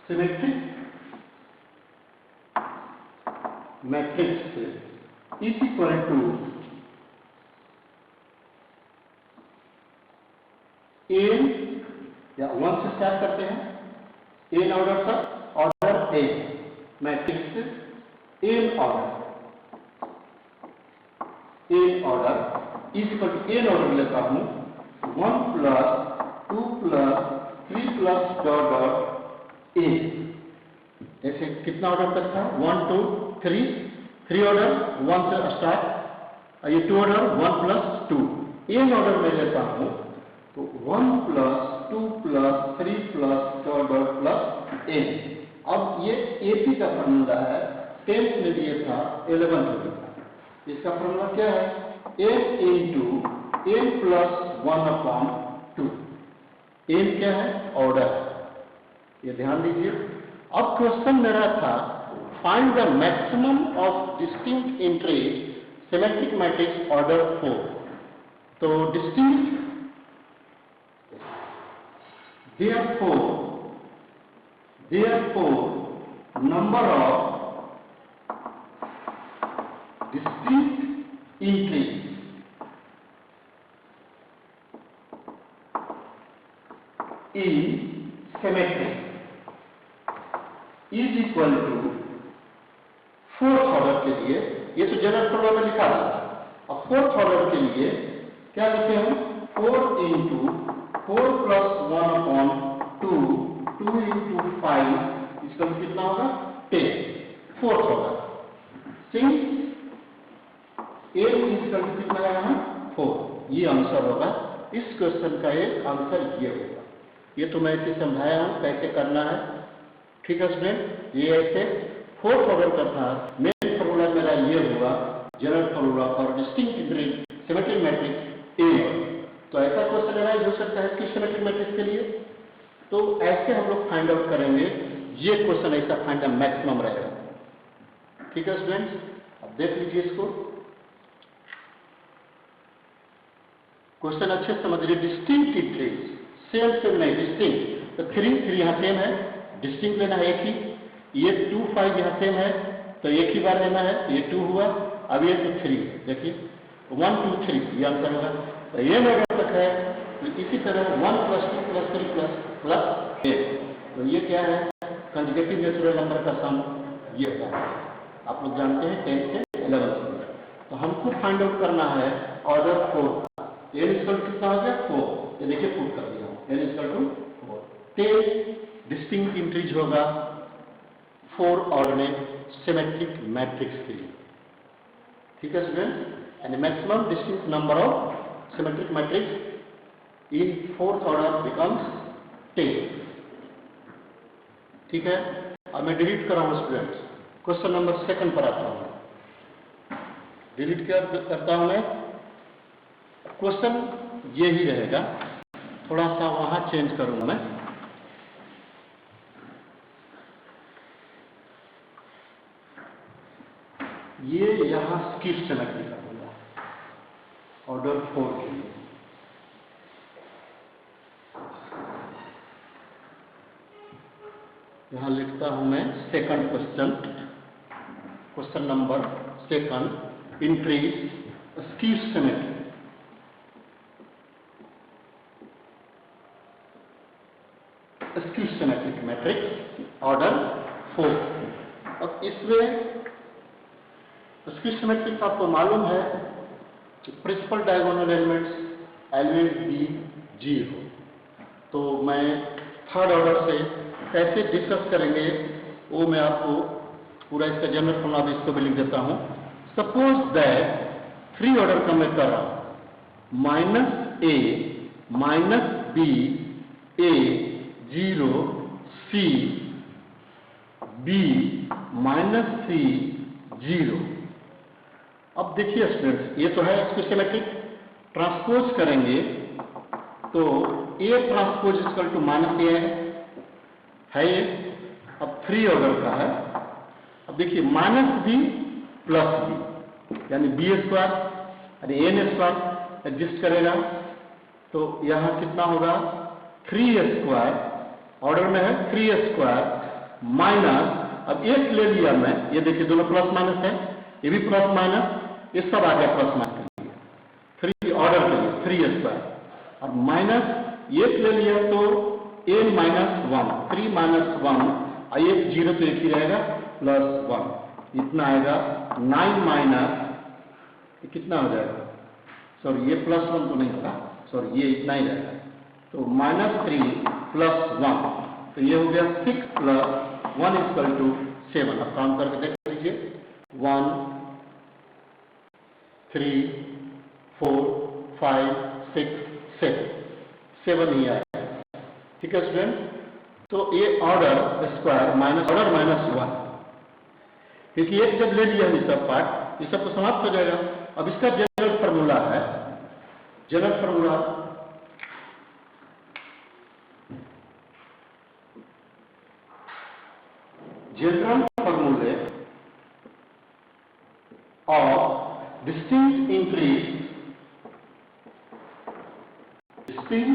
Symmetric matrix is equal to n, या 1 से start करते हैं, एन ऑर्डर तक, order a matrix n order is equal to n order लेता हूं 1 plus 2 plus 3 plus dot dot a. ऐसे कितना ऑर्डर तक था? 1 2 3 ऑर्डर 1 से स्टार्ट, ये 2 ऑर्डर 1 प्लस 2। एन ऑर्डर में लेता हूं तो 1 plus 2 plus 3 plus dot dot plus n. अब ये एपी का फॉर्मूला है, 10th में दिया था, 11th में दिया था। इसका फॉर्मूला क्या है? n into n plus 1/2। N क्या है? ऑर्डर, ये ध्यान दीजिए। अब क्वेश्चन मेरा था find the maximum of distinct entries symmetric matrix order 4। तो distinct, therefore number of distinct entries in symmetry is equal to 4th order के लिए, ये तो जनरल फॉर्मूला में लिखा था। अब 4th ऑर्डर के लिए क्या लिखे हम? 4 इंटू 4 प्लस 1/2 2 इंटू 5, इसका कितना होगा? 10। 4th ऑर्डर सिंस एन इसका कितना है यहाँ? 4। ये आंसर होगा इस क्वेश्चन का। एक आंसर ये होगा। ये तो मैं इसे समझाया हूं कैसे करना है, ठीक है स्टूडेंट। ये ऐसे 4th ऑर्डर का था। मेन फॉर्मूला मेरा ये हुआ, general formula for distinct symmetric matrix A. तो ऐसा क्वेश्चन एनालाइज हो सकता है इसकी सिमेट्रिक मैट्रिक्स के लिए। तो ऐसे हम लोग फाइंड आउट करेंगे। ये क्वेश्चन ऐसा फाइंड द मैक्सिमम रहेगा, ठीक है स्टूडेंट्स। अब देख लीजिए इसको, क्वेश्चन अच्छे समझ लीजिए। डिस्टिंक्ट एंट्रीज, सेम नहीं, डिस्टिंक्ट तो 3 यहाँ सेम है, डिस्टिंक्ट लेना है एक ही। ये 2 5 यहाँ सेम है तो एक ही बार लेना है, ये 2 हुआ। अब ये तो 3, देखिए 1 2 3, ये आंसर होगा। तो ये ऑर्डर तक है। तो इसी तरह 1 प्लस 2 प्लस 3 प्लस 8, तो ये क्या है? कंजुगेटिव नेचुरल नंबर का सम ये होता है। आप लोग जानते हैं 10 से 11 तक। तो हमको फाइंड आउट करना है ऑर्डर 4। एन इक्वल कितना हो गया? 4। ये देखिए पुट कर दिया, n equal to 4। 10 distinct entries होगा 4 ऑर्डर में सिमेट्रिक मैट्रिक्स के लिए, ठीक है student. And maximum distinct number of symmetric matrix in 4th order becomes 10, ठीक है। अब मैं डिलीट कर रहा हूं स्टूडेंट्स, क्वेश्चन नंबर 2 पर आता हूं। डिलीट करता हूं मैं। क्वेश्चन ये ही रहेगा, थोड़ा सा वहां चेंज करूंगा मैं। ये यहां स्किप सेलेक्ट करूंगा ऑर्डर 4 के लिए। यहां लिखता हूं मैं second question, question number 2, entries skew symmetry. Skew symmetric matrix order 4। अब इसमें स्किप सिमेट्रिक आपको मालूम है कि principal diagonal elements element be 0। तो मैं 3rd ऑर्डर से कैसे डिस्कस करेंगे वो मैं आपको पूरा इसका जनरल फॉर्मूला भी इसको भी लिख देता हूं। सपोज दैट 3 ऑर्डर का मैं कर रहा हूं, -a -b a 0 c b -c 0। अब देखिए स्टूडेंट्स, ये तो है इसको सिमेट्रिक। ट्रांसपोज करेंगे तो A transpose equal to -a है ये। अब 3 ऑर्डर का है। अब देखिए -b प्लस b यानी b² यानी n² एडजस्ट करेगा तो यहां कितना होगा? 3² ऑर्डर में है 3² माइनस, अब एक ले लिया मैं, ये देखिए दोनों प्लस माइनस है, ये भी प्लस माइनस, ये सब आ गया प्लस माइनस के लिए, 3 ऑर्डर के लिए 3 स्क्वायर, और माइनस एक ले लिया तो n माइनस 1, 3 माइनस 1, एक जीरो तो एक ही रहेगा, प्लस 1, इतना आएगा 9 माइनस, कितना हो जाएगा, सॉरी ये प्लस 1 तो नहीं होगा, सॉरी ये इतना ही रहेगा, तो -3 प्लस 1, तो ये हो गया 6 प्लस 1 इक्वल टू 7। अब काम करके देख लीजिए, 1 3 4 5 6 7 ही आया। ठीक है स्टूडेंट, तो ये order square minus order minus 1, क्योंकि एक जब ले लिया ये सब पार्ट, ये सब तो समाप्त हो जाएगा। अब इसका जनरल फार्मूला है, general formula general formulae of distinct increase, skew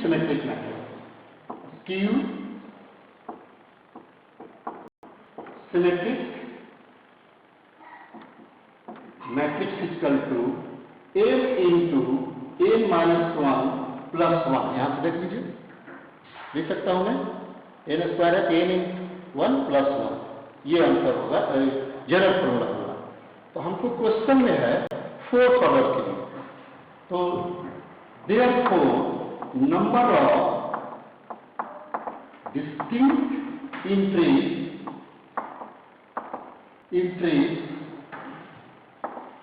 symmetric matrix, skew symmetric matrix is equal to m into n minus 1 plus 1, यहां से देख लीजिए, देख सकता हूं मैं, n स्क्वायर है, n इन 1 प्लस 1, ये आंसर होगा, जनरल फार्मूला होगा। तो हमको क्वेश्चन में है 4th ऑर्डर के लिए, तो therefore number of distinct entries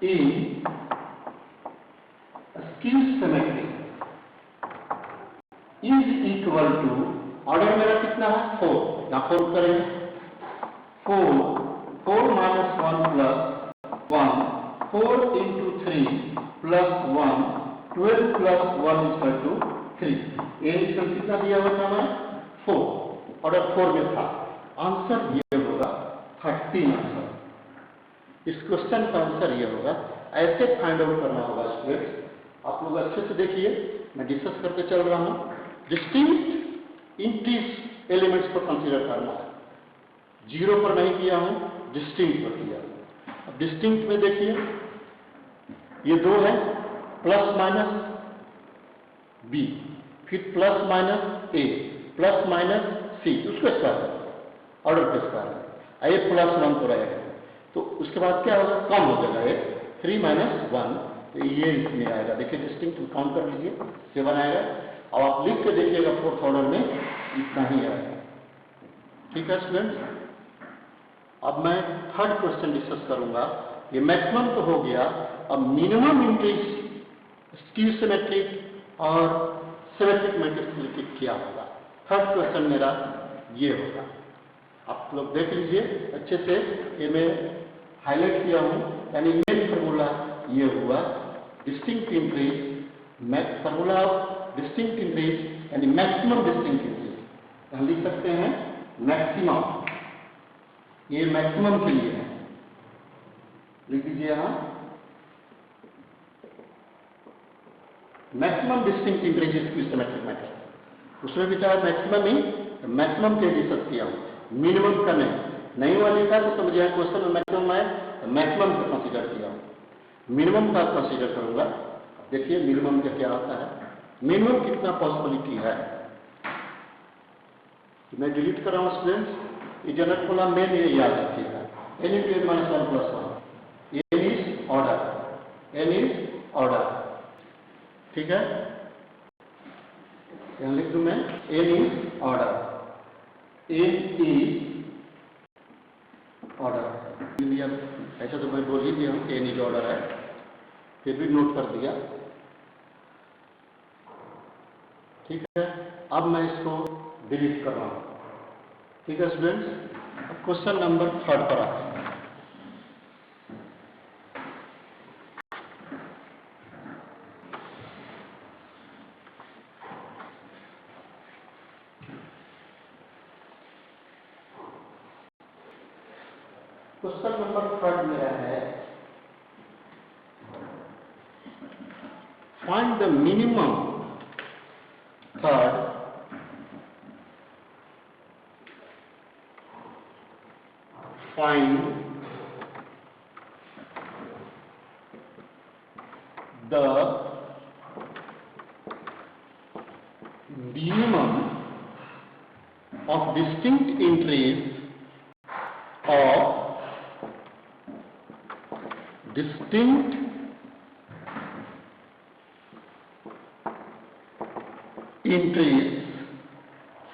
in skew symmetry is equal to, order मेरा कितना है 4, यहां 4 करेंगे, 4 minus 1 plus 1, 4 into 3 plus 1, 12 plus 1 equal to 3, ये इक्वल कितना दिया हुआ था हमें 4, ऑर्डर 4 में था, आंसर ये होगा 13 आंसर। इस क्वेश्चन का आंसर ये होगा, ऐसे फाइंड आउट करना होगा स्टूडेंट्स, आप लोग अच्छे से देखिए, मैं डिस्कस करके चल रहा हूं, डिस्टिंक्ट इंट्रीज एलिमेंट्स को कंसीडर करना है, जीरो पर नहीं किया हूं, डिस्टिंक्ट पर किया। अब डिस्टिंक्ट में देखिए, ये 2 है, प्लस माइनस बी, फिर प्लस माइनस ए, प्लस माइनस सी, उसको स्क्वायर ऑर्डर पे स्क्वायर है, ये प्लस 1 तो रहेगा, तो उसके बाद क्या होगा, कम हो जाएगा, ये 3 माइनस 1, तो ये इसमें आएगा, देखिए डिस्टिंक्ट काउंट कर लीजिए, 7 आएगा, और आप लिख के देखिएगा 4th ऑर्डर में इतना ही आएगा। ठीक है स्टूडेंट्स, अब मैं 3rd क्वेश्चन डिस्कस करूंगा, ये मैक्सिमम तो हो गया, अब मिनिमम इंट्रीज स्क्यू सिमेट्रिक और सिमेट्रिक मैट्रिक्स लिखित क्या होगा। 3rd क्वेश्चन मेरा ये होगा, आप लोग देख लीजिए अच्छे से, ये मैं हाईलाइट किया हूं, यानी मेन फार्मूला ये हुआ distinct entries, formula of distinct entries यानी मैक्सिमम डिस्टिंक्ट इंट्रीज, हम लिख सकते हैं मैक्सिमम, ये मैक्सिमम के लिए है, लिख दीजिए यहां maximum distinct entries skew symmetric matrix, उसमें भी चाहे मैक्सिमम ही, मैक्सिमम के डिस्कस किया हूं, मिनिमम का नहीं वाले का, तो मुझे क्वेश्चन में मैक्सिमम आए, मैक्सिमम का कंसीडर किया हूं, मिनिमम का कंसीडर करूंगा। देखिए मिनिमम का क्या होता है, मिनिमम कितना पॉसिबिलिटी है, मैं डिलीट कर रहा हूं स्टूडेंट्स, ये जनरल फॉर्मूला मेन ये याद रखिएगा, n into n minus 1 plus 1, n is order, n is order, ठीक है, यहाँ लिख दूं मैं, n is order, n is order, ऐसा तो मैं बोल ही दिया हूं कि n is order है, फिर भी नोट कर दिया, ठीक है। अब मैं इसको डिलीट कर रहा हूं, ठीक है स्टूडेंट्स। अब क्वेश्चन नंबर 3 पर आते हैं। क्वेश्चन नंबर 3 मेरा है, find the minimum Third, find the minimum of distinct entries of distinct entries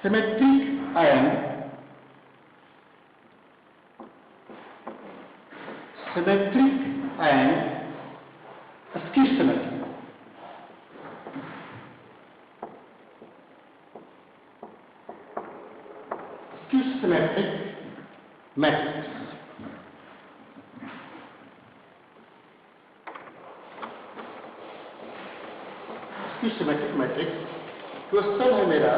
symmetric and skew symmetric. Skew symmetric matrix. Skew symmetric matrix. Question है मेरा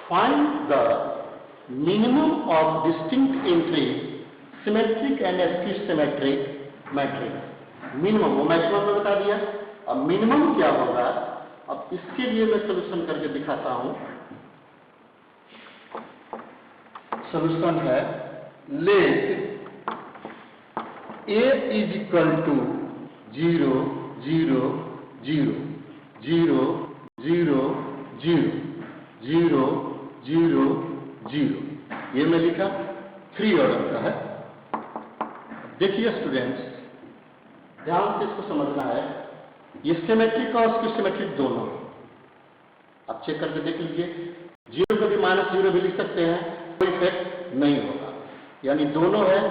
find the minimum of distinct entries symmetric and skew symmetric matrix. Minimum वो maximum में बता दिया, अब minimum क्या होगा, अब इसके लिए मैं सोल्यूशन करके दिखाता हूं। सोल्यूशन है late A is equal to 0, 0, 0, 0, 0, 0, 0, 0, 0। ये मैं लिखा 3 ऑर्डर का है। देखिए स्टूडेंट्स, ध्यान से इसको समझना है, ये सिमेट्रिक और स्क्यू सिमेट्रिक दोनों। आप चेक करके देख लीजिए, 0 को भी -0 भी लिख सकते हैं, कोई इफेक्ट नहीं होगा, यानी दोनों है।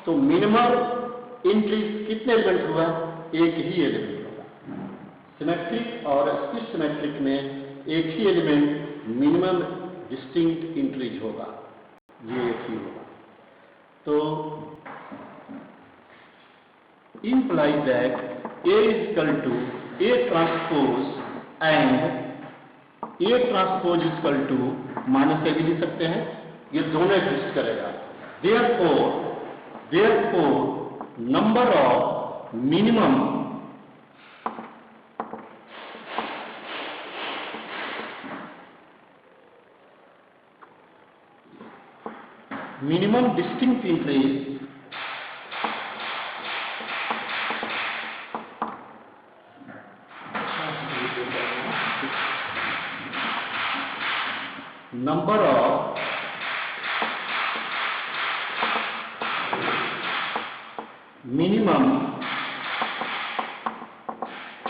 तो मिनिमम इंक्रीज कितने एलिमेंट हुआ, एक ही एलिमेंट होगा। सिमेट्रिक और स्क्यू सिमेट्रिक में एक ही एलिमेंट मिनिमम डिस्टिंक्ट इंक्रीज होगा, ये एक ही होगा। तो implies that A is equal to A transpose and A transpose is equal to minus A भी लिख सकते हैं, ये दोनों एग्जिस्ट करेगा। Therefore number of minimum distinct entries number of minimum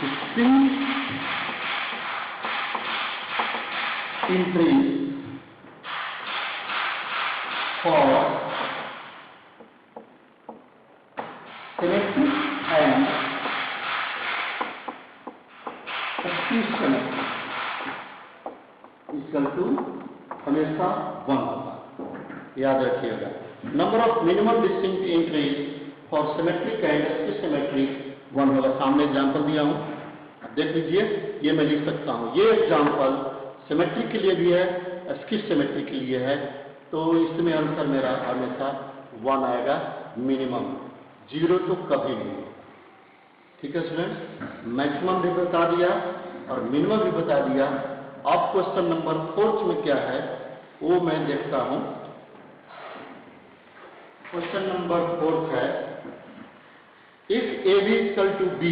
distinct entries for symmetric and skew symmetric equal to हमेशा 1 होगा, याद रखिएगा। Number of minimum distinct entries for symmetric and skew symmetric 1 होगा। सामने एग्जांपल दिया हूं, देख लीजिए, ये मैं लिख सकता हूं। ये एग्जांपल सिमेट्रिक के लिए भी है, स्क्यू सिमेट्रिक के लिए है, तो इसमें आंसर मेरा हमेशा 1 आएगा मिनिमम, 0 तो कभी नहीं होगा। ठीक है स्टूडेंट्स, मैक्सिमम भी बता दिया और मिनिमम भी बता दिया। अब क्वेश्चन नंबर 4 में क्या है वो मैं देखता हूं। क्वेश्चन नंबर 4 है, if AB is equal to B,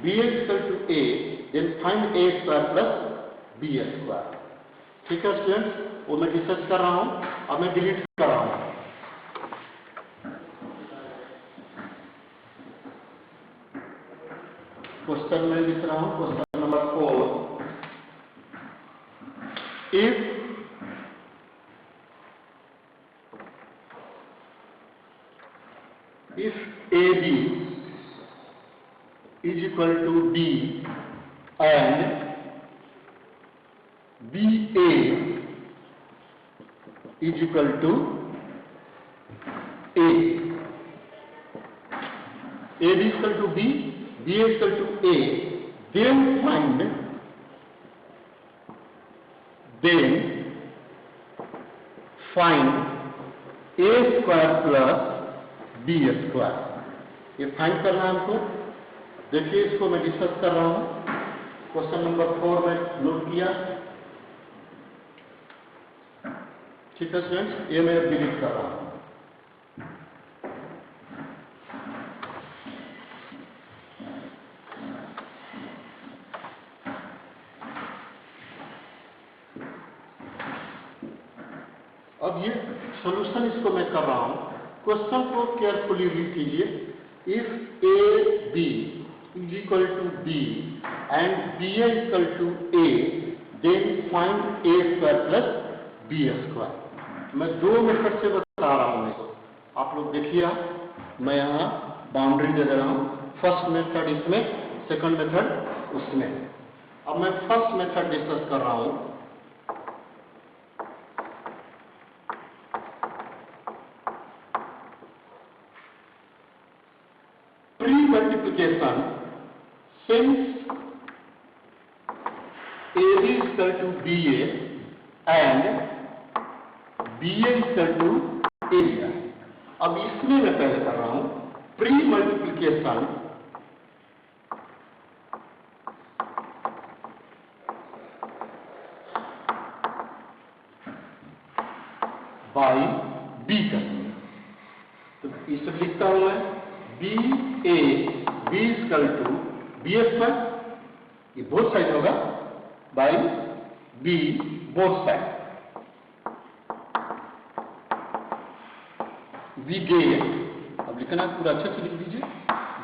B is equal to A, then find A square plus B square। ठीक है स्टूडेंट्स, वो मैं डिस्कस कर रहा हूं, अब मैं डिलीट कर रहा हूं। क्वेश्चन में लिख रहा हूं, question number 4, if AB is equal to D and BA is equal to A, AB is equal to B, BA is equal to A, then find A square plus B square। ये find करना है हमको। देखिए इसको मैं discuss कर रहा हूँ। क्वेश्चन नंबर 4 में नोट किया, ठीक है स्टूडेंट्स, ये मैं डिलीट कर रहा हूँ। अब ये सॉल्यूशन इसको मैं कर रहा हूं। क्वेश्चन को केयरफुली रीड कीजिए। If A B is equal to B and B A equal to A, then find A square plus B square. मैं दो मेथड से बता रहा हूं इसको, आप लोग देखिए। मैं यहाँ बाउंड्री दे रहा हूं, फर्स्ट मेथड इसमें, सेकंड मेथड उसमें। अब मैं फर्स्ट मेथड डिस्कस कर रहा हूं। Multiplication since AB is equal to BA and BA is equal to area। अब इसमें मैं पहले कर रहा हूं प्री मल्टीप्लीकेशन बाई बी करनी। तो इसे लिखता हूं मैं B A B equal to B square, ये बोथ साइड होगा, by B both side. We get, अब लिखना पूरा अच्छे से लिख दीजिए,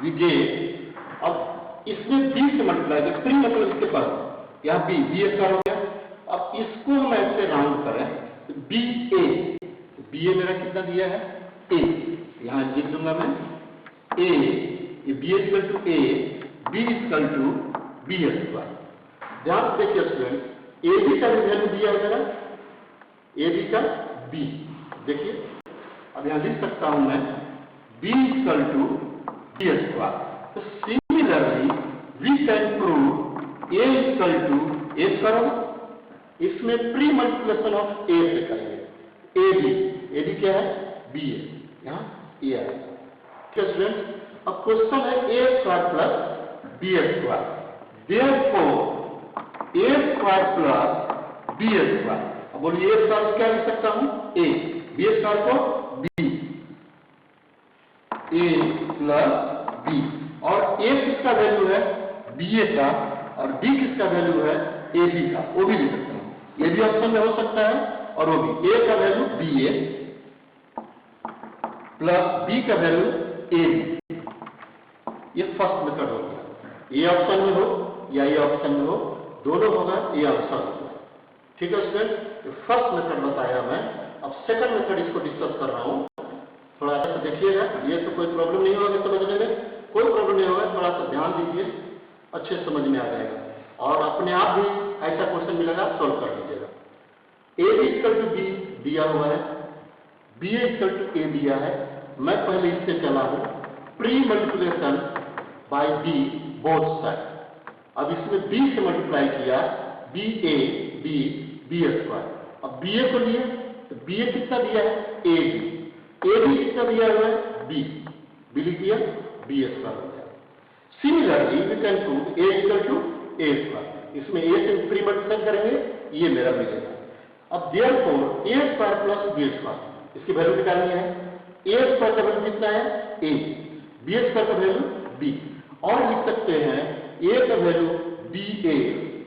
वी गेट। अब इसमें बी से मल्टीप्लाई कर, प्री मतलब इसके पास यहाँ बी स्क्वायर हो गया। अब इसको हम ऐसे राउंड करें, बी ए मेरा कितना दिया है ए, यहां लिख दूंगा मैं ए, ये B equal to A, B equal to B square. ध्यान से देखिए स्टूडेंट, ए बी का वैल्यू दिया है मेरा, ए बी का बी, देखिए। अब यहां लिख सकता हूं मैं B equal to B square. तो similarly we can prove A equal to A square. इसमें प्री मल्टीप्लिकेशन ऑफ ए से करेंगे। ए बी क्या है, बी है, यहां ए आएगा। स्टूडेंट, अब क्वेश्चन है A square plus B square, therefore A square plus B square. अब बोलिए ए स्क्वायर क्या लिख सकता हूं, ए, बी स्क्वायर को बी, ए प्लस बी। और ए किसका वैल्यू है, बी ए का, और बी किसका वैल्यू है, ए बी का, वो भी लिख सकता हूं। ये भी ऑप्शन में हो सकता है और वो भी। ए का value B A plus B का वैल्यू ए बी, ये फर्स्ट मेथड हो गया। ये ऑप्शन में हो या ये ऑप्शन में हो, दोनों होगा, ये ऑप्शन होगा, ठीक है स्टूडेंट। ये फर्स्ट मेथड बताया मैं। अब सेकंड मेथड इसको डिस्कस कर रहा हूं, थोड़ा सा देखिएगा। ये तो कोई प्रॉब्लम नहीं होगा समझने में, कोई प्रॉब्लम नहीं होगा, थोड़ा सा ध्यान दीजिए, अच्छे समझ में आ जाएगा। और अपने आप भी ऐसा क्वेश्चन मिलेगा, सोल्व कर लीजिएगा। A B equal to B दिया हुआ है, बी इक्वल टू ए दिया है। मैं पहले इससे चला हूं pre multiplication by B both side. अब इसमें बी से मल्टीप्लाई किया, बी ए बी स्क्वायर। अब बी ए को लिए तो बी ए कितना दिया है, ए बी कितना दिया हुआ है, बी लिख दिया, बी स्क्वायर हो गया। Similarly we can prove A equal to A square. इसमें ए से प्री मल्टीप्लिकेशन करेंगे, ये मेरा मिलेगा। अब therefore A square plus B square, इसकी वैल्यू निकालनी है। ए स्क्वायर का वैल्यू कितना है, ए, बी स्क्वायर का वैल्यू बी। और लिख सकते हैं ए का वैल्यू बी ए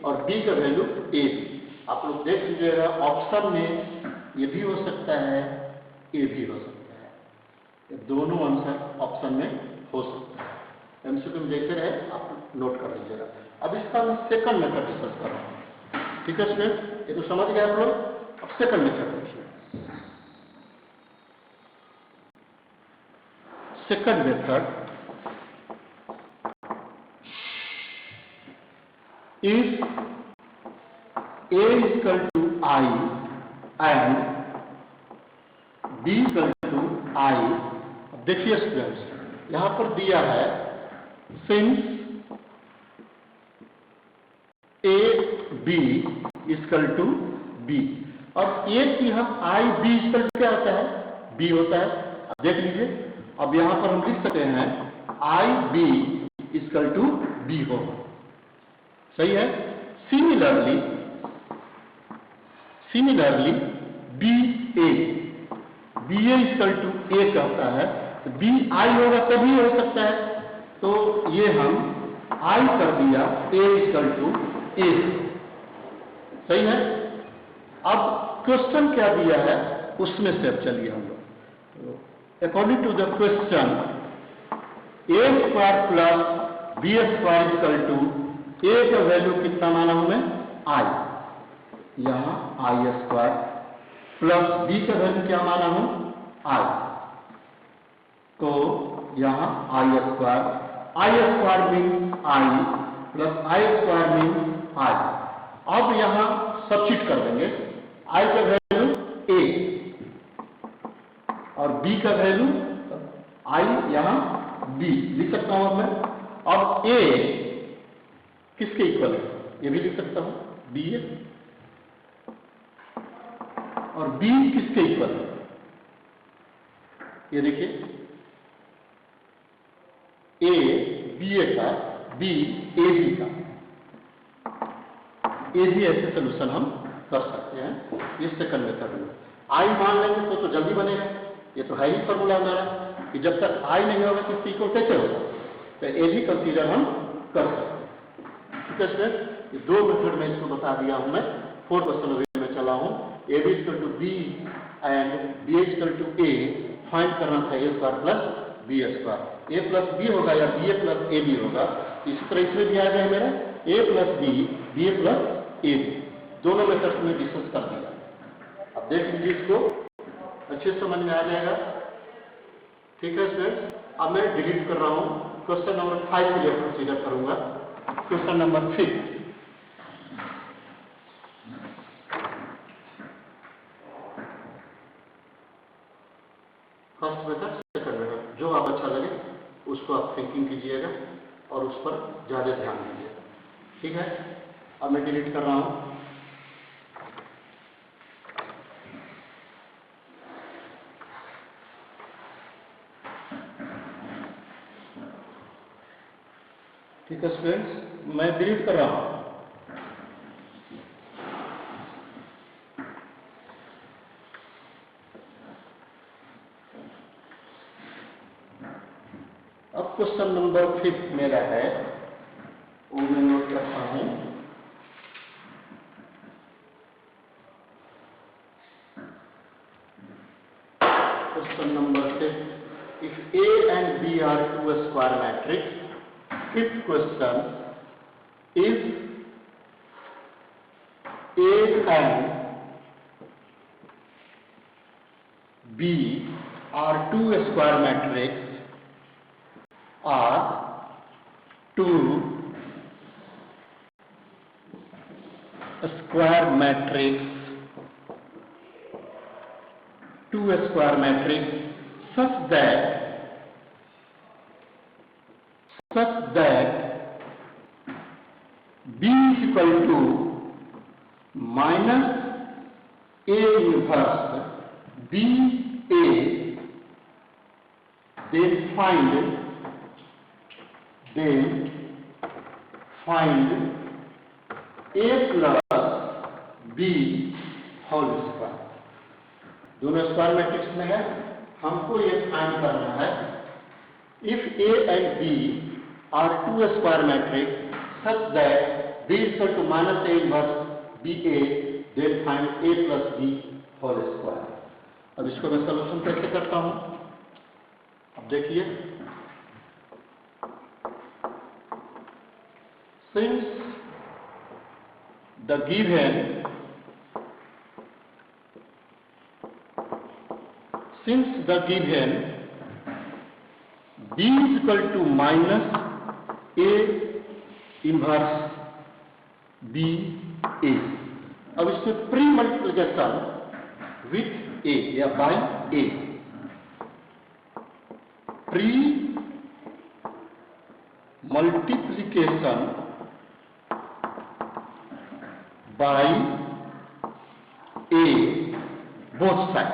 और बी का वैल्यू ए बी। आप लोग देख लीजिएगा, ऑप्शन में ये भी हो सकता है, ए भी हो सकता है, ये दोनों आंसर ऑप्शन में हो सकता है। एमसीक्यू में जैसे रहे आप नोट कर लीजिएगा। अब इसका मैं सेकंड मेथड डिस्कस कर रहा हूं, ठीक है स्टूडेंट, ये तो समझ गए आप लोग। अब सेकंड मेथड देखिए। Second method if a equal to I and b equal to I। देखिए स्टूडेंट्स, यहां पर दिया है since a b equal to b, और a की हम I b इक्वल क्या होता है, b होता है। अब देख लीजिए, अब यहां पर हम लिख सकते हैं I B equal to B होगा। सही है। Similarly B A equal to A कहता है, तो बी आई होगा तभी हो सकता है, तो ये हम आई कर दिया ए इक्वल टू ए। सही है। अब क्वेश्चन क्या दिया है उसमें से अब चलिए हम लोग according to the question A square plus B square equal to A का वैल्यू कितना माना हूं मैं आई, यहां आई स्क्वायर प्लस बी का वैल्यू क्या माना हूं आई, तो यहां I square mean I plus I square mean I. अब यहां सब्स्टिट्यूट कर देंगे, आई का वैल्यू ए और बी का वैल्यू आई, यहां बी लिख सकता हूं अब मैं। अब ए किसके इक्वल है, ये भी लिख सकता हूं बी है, और बी किसके इक्वल है, ये देखिए ए बी ए का, बी ए बी का, ये भी ऐसे सोल्यूशन हम कर सकते हैं इस सेकंड मेथड में। आई मान लेंगे तो जल्दी बनेगा, ये तो है ही फॉर्मूला हमारा कि जब तक आई नहीं होगा किसकी इक्वल कैसे होगा, तो ये भी कंसीडर हम कर सकते हैं। ठीक है स्टूडेंट, ये दो मेथड में इसको बता दिया हूं मैं। 4 क्वेश्चन अभी में चला हूं, A B equal to B and B equal to A find करना था A square plus B square, A plus B होगा या B A plus A B होगा। इसी तरह इसमें भी आ गया मेरा A plus B A plus A B, दोनों मेथड्स में डिस्कस कर दिया। अब देख लीजिए इसको, अच्छे समझ में आ जाएगा। ठीक है स्टूडेंट्स, अब मैं डिलीट कर रहा हूं, क्वेश्चन नंबर 5 के लिए प्रोसीजर करूंगा। Question number 5, first method second method, जो आप अच्छा लगे उसको आप थिंकिंग कीजिएगा और उस पर ज्यादा ध्यान दीजिएगा। ठीक है, अब मैं डिलीट कर रहा हूं। ठीक है स्टूडेंट्स, मैं डिलीट कर रहा हूं। अब क्वेश्चन नंबर 5 मेरा है, वो मैं नोट करता हूं। Question number 5, if A and B are two square matrix, fifth question is A and B are two square matrix are two square matrix such that B is equal to minus A inverse B A, then find A plus B whole square. दोनों square matrix में है, हमको ये find करना है if A and B are two square matrix such that B is equal to minus A inverse BA, then find A plus B whole square. अब इसको मैं सॉल्यूशन कैसे करता हूं, अब देखिए, since the given B is equal to minus A inverse B A, अब इसमें प्री मल्टीप्लिकेशन विथ A या by A, pre multiplication by A both side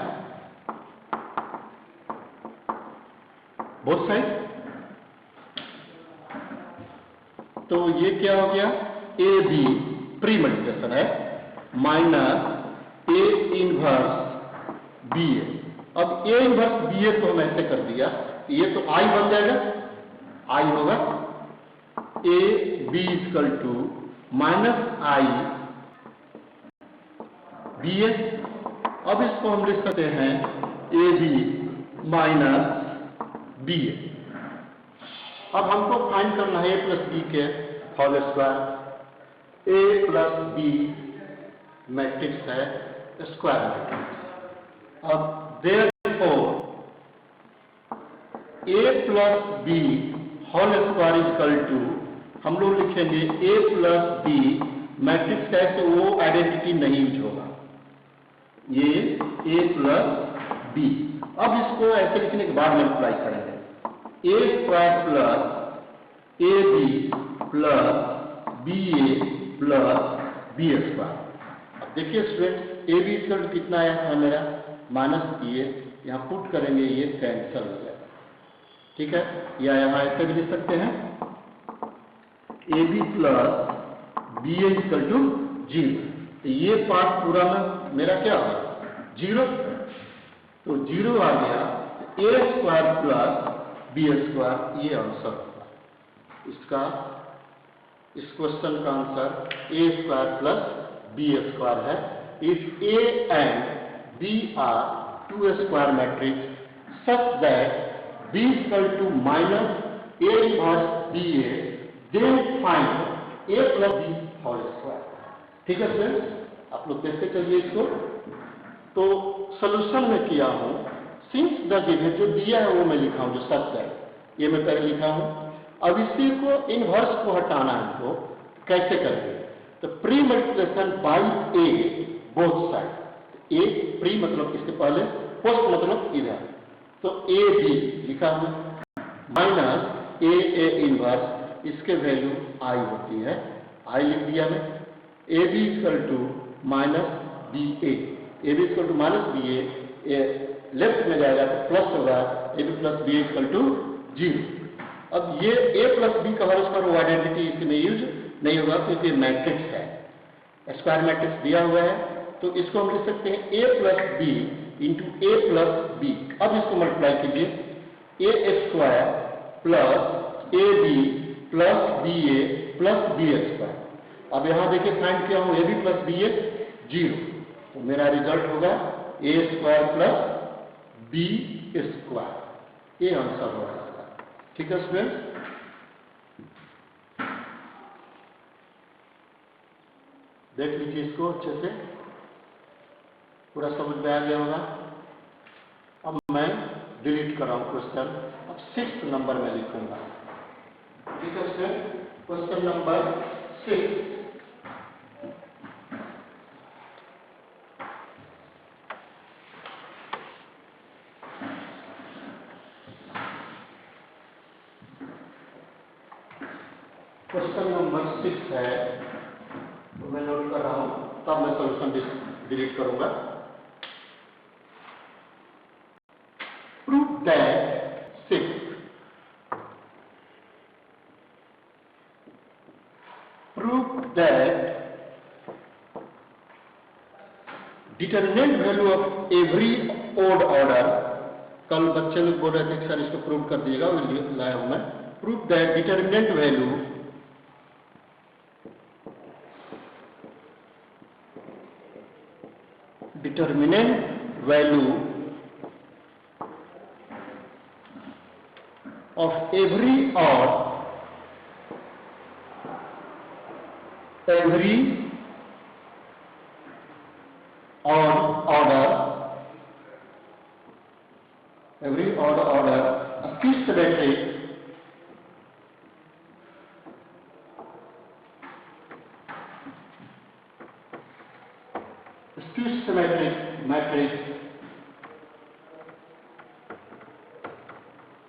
तो ये क्या हो गया, ए बी प्री मल्टीप्लिकेशन है minus A inverse B A. अब ए इनवर्स बी ए को हम ऐसे कर दिया, ये तो आई बन जाएगा, आई होगा A B equal to minus I B A. अब इसको हम लिख सकते हैं A B minus B A. अब हमको फाइंड करना है ए प्लस बी के whole square. A plus B matrix है स्क्वायर मैट्रिक्स। अब therefore A plus B whole square equal to, हम लोग लिखेंगे ए प्लस बी मैट्रिक्स कैसे, वो आइडेंटिटी नहीं यूज होगा, ये ए प्लस बी। अब इसको ऐसे लिखने के बाद मल्टीप्लाई करेंगे, A square plus A B plus B A plus B square. अब देखिए स्टूडेंट, ए बी इक्वल कितना आया है मेरा माइनस बी ए, यहाँ पुट करेंगे ये कैंसिल हो जाएगा, ठीक है। या यहाँ ऐसे भी लिख सकते हैं A B plus B A equal to 0। तो ये पार्ट पूरा में मेरा क्या होगा, 0, तो 0 आ गया। A square plus B square ये आंसर होगा इसका। इस क्वेश्चन का answer A square plus B square है। If A and B are two square matrix such that B equal to minus A inverse B A, then find A plus B whole square. ठीक है friends, आप लोग देखते चलिए इसको। तो solution में किया हूं, सिंस द गिवन जो दिया है वो मैं लिखा हूं, जो सच है ये मैं पहले लिखा हूं। अब इसी को इनवर्स को हटाना है, तो कैसे करेंगे, तो pre multiplication by A both side. A pre मतलब इसके पहले, पोस्ट मतलब इधर, तो ए बी लिखा हूं माइनस ए इनवर्स, इसके वैल्यू आई होती है, आई लिख दिया मैं। A B equal to minus B A, A B equal to minus B A, left में जाएगा तो प्लस होगा, A B plus B equal to 0। अब ये ए प्लस बी का होल स्क्वायर, वो आइडेंटिटी इसमें यूज नहीं होगा क्योंकि मैट्रिक्स है, स्क्वायर मैट्रिक्स दिया हुआ है। तो इसको हम लिख सकते हैं A plus B into A plus B. अब इसको मल्टीप्लाई कीजिए, A square plus A B plus B A plus B square. अब यहां देखिए फाइंड किया हूं A B plus B A 0, तो मेरा रिजल्ट होगा A square plus B square, ये आंसर होगा इसका। ठीक है स्टूडेंट्स, देख लीजिए इसको अच्छे से, पूरा समझ में आ गया होगा। अब मैं डिलीट कर रहा हूं क्वेश्चन, अब 6th नंबर में लिखूंगा। ठीक है student, question number 6। Question number 6 है, तो मैं नोट कर रहा हूं, तब मैं सॉल्यूशन डिलीट करूंगा। Prove that 6 prove that determinant value of every odd order. कल बच्चे लोग बोल रहे थे सर इसको प्रूव कर दिएगा, वो लाया हूं मैं। Prove that determinant value of every odd order acute symmetric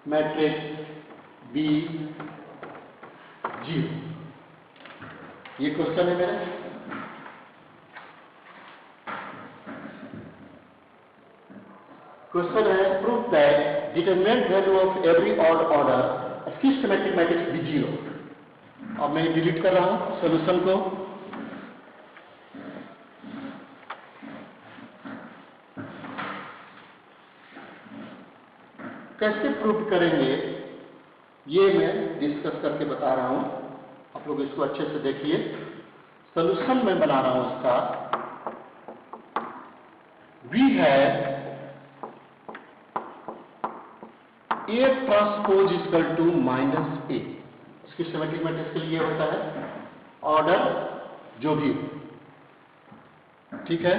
matrix B 0। ये क्वेश्चन है मेरा। क्वेश्चन है proof that determinant value of every odd order systematic matrix B 0। अब मैं डिलीट कर रहा हूं सॉल्यूशन को। कैसे प्रूव करेंगे ये मैं डिस्कस करके बता रहा हूं, आप लोग इसको अच्छे से देखिए। सॉल्यूशन मैं बना रहा हूं इसका। We have A transpose equal to minus A. इसकी सिमेट्रिक मैट्रिक्स के लिए होता है ऑर्डर जो भी हो, ठीक है।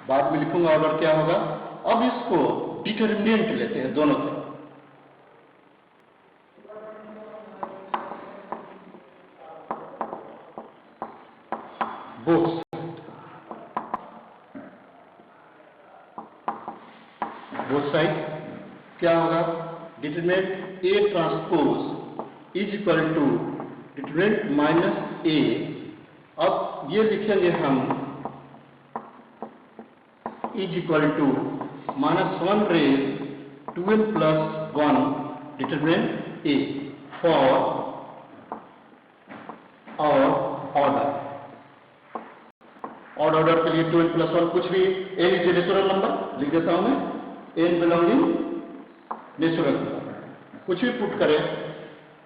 बाद में लिखूंगा ऑर्डर क्या होगा। अब इसको डिटरमिनेंट लेते हैं दोनों तरफ। बोथ साइड क्या होगा, determinant A transpose is equal to determinant minus A. अब ये लिखेंगे हम is equal to -1 raise 2n plus 1 determinant A for और ऑर्डर के लिए 2n प्लस 1 कुछ भी n इज नेचुरल नंबर लिख देता हूं मैं, n बिलोंगिंग नेचुरल नंबर, कुछ भी पुट करें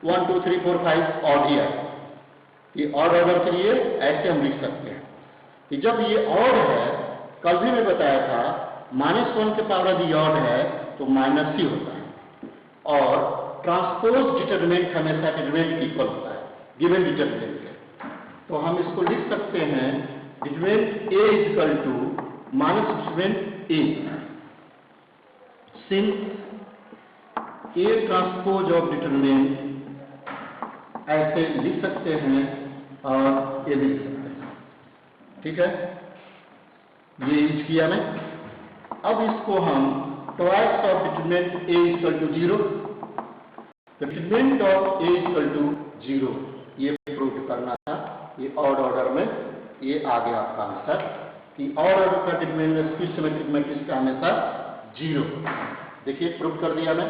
1 2 3 4 5 ऑड ही है। ये ऑर्डर के लिए ऐसे हम लिख सकते हैं कि जब ये ऑड है, कल भी मैं बताया था -1 के पावर यदि ऑड है तो माइनस ही होता है, और ट्रांसपोज डिटरमिनेंट हमेशा डिटरमिनेंट इक्वल होता है गिवन डिटरमिनेंट के। तो हम इसको लिख सकते हैं determinant A equal to minus determinant A, since A transpose of determinant ऐसे लिख सकते हैं और ये भी लिख सकते हैं, ठीक है। ये यूज किया मैं। अब इसको हम twice of determinant A equal to 0, determinant of A equal to 0 ये प्रूव करना था। ये ऑड ऑर्डर में ये आ गया आपका आंसर कि ऑड ऑर्डर का डिटरमिनेंट सिमेट्रिक मैट्रिक्स का हमेशा 0। देखिए प्रूव कर दिया मैं।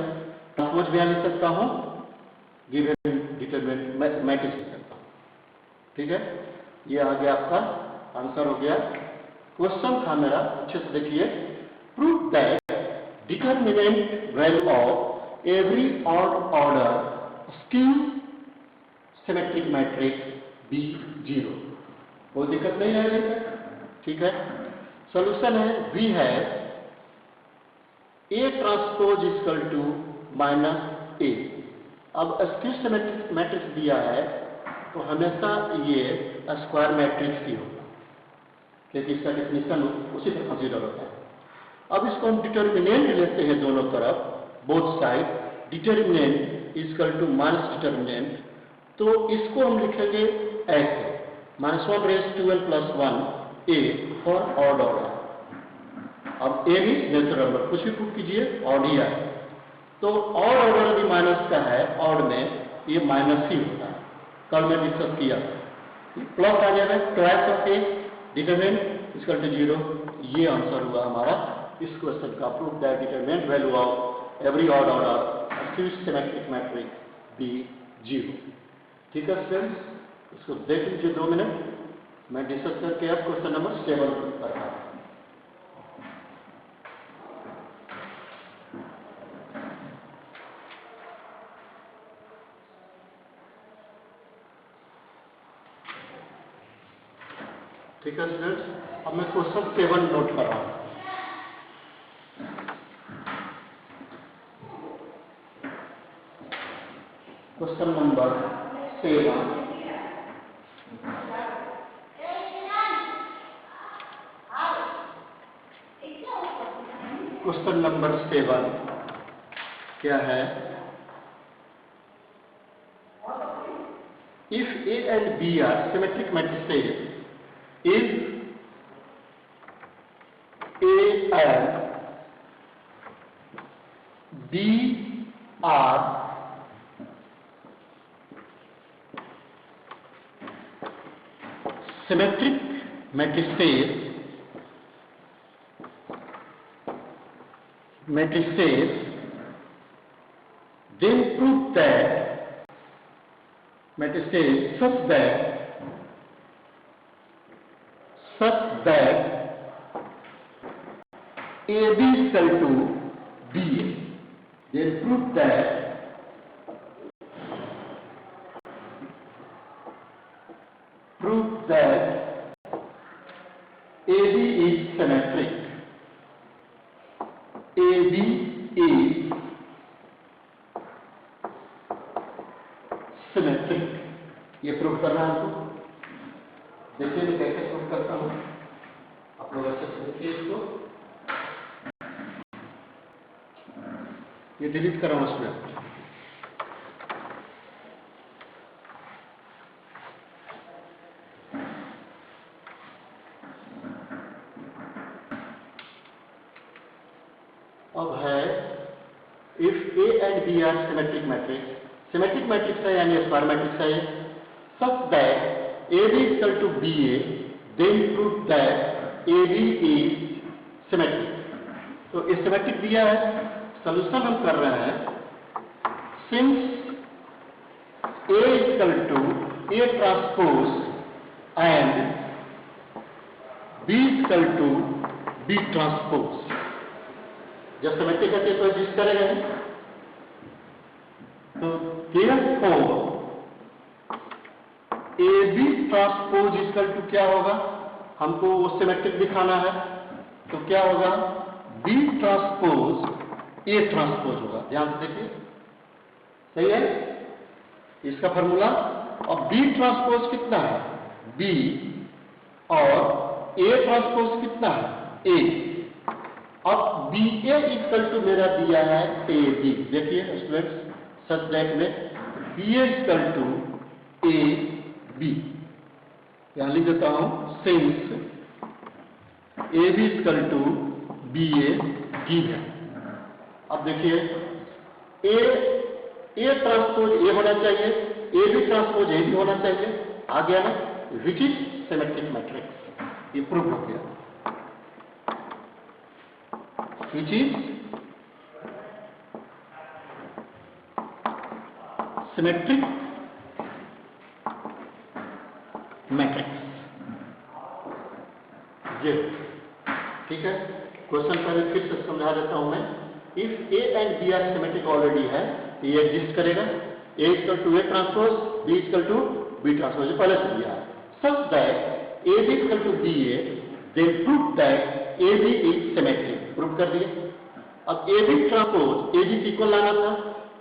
ट्रांसपोज भी लिख सकता हूं, गिवन डिटरमिनेंट मैट्रिक्स लिख सकता हूं, ठीक है। ये आ गया आपका आंसर हो गया। क्वेश्चन था मेरा, अच्छे से देखिए। Prove that determinant value of every odd order skew symmetric matrix be 0। कोई दिक्कत नहीं है, ठीक है। सॉल्यूशन है we have A transpose equal to minus A. अब स्क्यू सिमेट्रिक मैट्रिक्स दिया है तो हमेशा ये स्क्वायर मैट्रिक्स ही होगा, क्योंकि इसका डेफिनेशन उसी पर कंसीडर होता है। अब इसको हम डिटरमिनेंट लेते हैं दोनों तरफ, both side, determinant equal to minus determinant. तो इसको हम लिखेंगे ऐसे -1 raise 2n plus 1 A for odd order. अब ए भी नेचुरल नंबर, कुछ भी पुट कीजिए ऑड ही आए। तो ऑड ऑर्डर यदि माइनस का है, ऑड में ये माइनस ही होता है, कल मैं डिस्कस किया। प्लस आ जाएगा twice of A determinant equal to 0। ये आंसर हुआ हमारा इस क्वेश्चन का। Proof that determinant value of every odd order skew symmetric matrix be 0। ठीक है फ्रेंड्स, इसको देख लीजिए 2 मिनट, मैं डिस्कस करके अब क्वेश्चन नंबर 7 कर रहा हूं। ठीक है स्टूडेंट्स, अब मैं क्वेश्चन 7 नोट कर रहा हूं। Question number 7। क्वेश्चन नंबर 7 क्या है? If A and B are symmetric matrices, if A and B are symmetric matrices, then prove that matrix is such that AB is equal to BA. Then prove that AB is symmetric. AB is symmetric. ये prove करना है हमको। देखिए मैं कैसे prove करता हूं, आप लोग अच्छे से देखिए इसको। ये डिलीट कर रहा हूं इसमें। अब है if A and B are symmetric matrix, symmetric matrix है यानी स्क्वायर मैट्रिक्स है, such that AB is equal to BA, then prove that AB is symmetric. तो ये सिमेट्रिक दिया है, सॉल्यूशन हम कर रहे हैं। since A is equal to A transpose and B is equal to B transpose, जब सिमेट्रिक है तो एग्जिस्ट करेगा। तो therefore AB transpose equal to क्या होगा, हमको वो सिमेट्रिक दिखाना है, तो क्या होगा B ट्रांसपोज A ट्रांसपोज होगा। ध्यान से देखिए, सही है इसका फॉर्मूला। और B ट्रांसपोज कितना है B, और A ट्रांसपोज कितना है A। अब BA इक्वल टू मेरा दिया है AB। देखिए स्टूडेंट्स, सच दैट में BA इक्वल टू AB, यहां लिख देता हूं since AB equal to BA given. अब देखिए A ट्रांसपोज A होना चाहिए, AB ट्रांसपोज AB होना चाहिए, आ गया ना, विच इज सिमेट्रिक मैट्रिक्स। ये प्रूव हो गया, which is symmetric matrix। ये ठीक है, क्वेश्चन पहले फिर से समझा देता हूं मैं। If A and B are symmetric already है, ये एग्जिस्ट करेगा। A equal to A transpose, B equal to B transpose, पहले से दिया है। Such that AB equal to BA, then prove that AB is symmetric. Prove कर दिए। अब AB ट्रांसपोज AB इक्वल लाना था,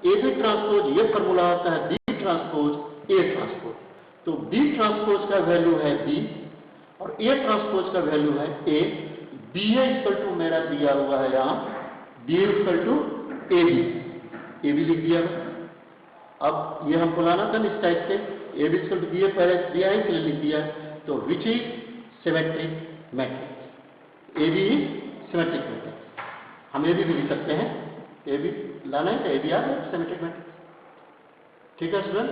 AB ट्रांसपोज ये फॉर्मूला आता है B ट्रांसपोज A ट्रांसपोज। तो B ट्रांसपोज का वैल्यू है B और A ट्रांसपोज का वैल्यू है A। BA इक्वल टू मेरा दिया हुआ है यहाँ BA इक्वल टू AB लिख दिया। अब ये हमको लाना था इस टाइप से, AB इक्वल टू BA पहले दिया है इसलिए लिख दिया। तो which is symmetric matrix, AB is symmetric matrix. हम AB भी लिख सकते हैं, AB लाना है तो AB आ गया सिमेट्रिक मैट्रिक्स। ठीक है स्टूडेंट,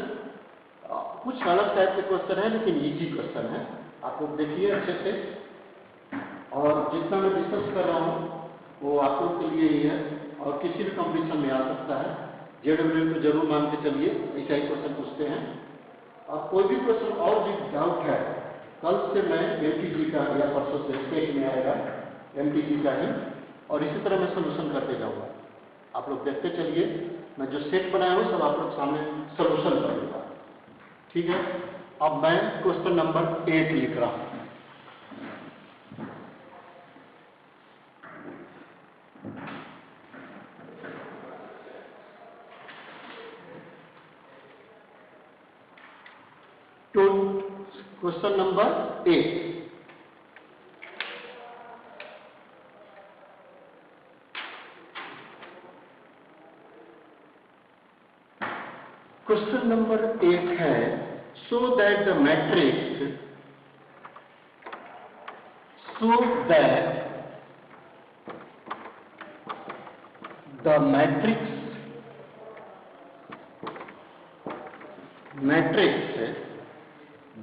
कुछ अलग टाइप के क्वेश्चन है लेकिन इजी क्वेश्चन है, आप लोग देखिए अच्छे से। और जितना मैं डिस्कस कर रहा हूँ वो आप लोग के लिए ही है और किसी भी कंपटीशन में आ सकता है। JEE को जरूर मान के चलिए, ऐसा ही क्वेश्चन पूछते हैं। और कोई भी क्वेश्चन और भी डाउट है, कल से मैं MTG का या परसों से स्टेट में आएगा MTG का ही, और इसी तरह मैं सोल्यूशन करते जाऊंगा। आप लोग देखते चलिए, मैं जो सेट बनाया हूँ सब आप लोग सामने सोल्यूशन करूंगा। ठीक है, अब मैं क्वेश्चन नंबर 8 लिख रहा हूं। तो क्वेश्चन नंबर 8, क्वेश्चन नंबर 8 है, so that the matrix